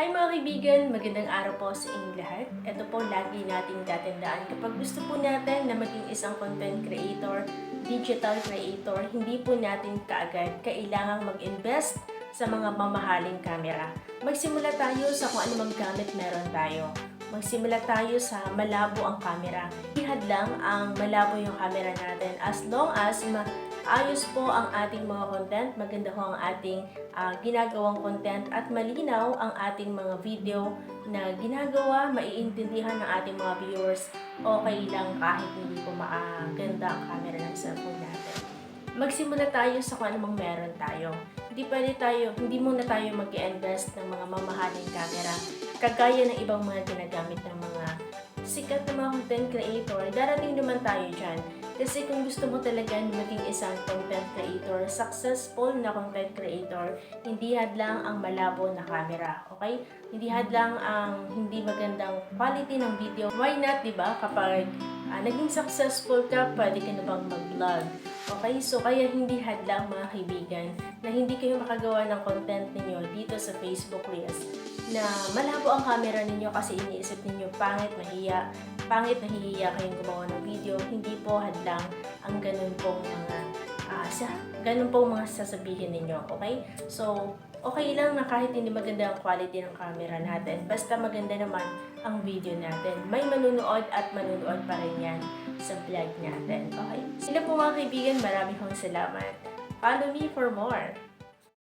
Hi mga kaibigan, magandang araw po sa inyong lahat. Ito po lagi nating tatandaan kapag gusto po natin na maging isang content creator, digital creator, hindi po natin kaagad kailangang mag-invest sa mga mamahaling camera. Magsimula tayo sa kung anumang gamit meron tayo. Magsimula tayo sa malabo ang camera. Ihad lang ang malabo yung camera natin as long as ayos po ang ating mga content, maganda ho ang ating ginagawang content at malinaw ang ating mga video na ginagawa, maiintindihan ng ating mga viewers, okay lang kahit hindi po maganda ang camera ng cellphone natin. Magsimula tayo sa kung anumang meron tayo. Hindi muna tayo mag-invest ng mga mamahaling camera kagaya ng ibang mga ginagamit ng mga sikat na mga content creator. Darating naman tayo dyan. Kasi kung gusto mo talaga na maging isang content creator, successful na content creator, hindi hadlang ang malabo na camera, okay? Hindi hadlang ang hindi magandang quality ng video. Why not, di ba? Kapag naging successful ka, pwede ka na bang mag-vlog? Okay? So, kaya hindi hadlang mga kaibigan na hindi kayo makagawa ng content ninyo dito sa Facebook Reels na malabo ang camera ninyo kasi iniisip ninyo pangit, nahihiya kayong gumawa ng video. Hindi po hadlang ang ganun pong mga sasabihin ninyo, okay? So, okay lang na kahit hindi maganda ang quality ng camera natin, basta maganda naman ang video natin. May manunood at manunood pa rin yan sa vlog natin, okay? Sila po mga kaibigan, marami hong salamat. Follow me for more.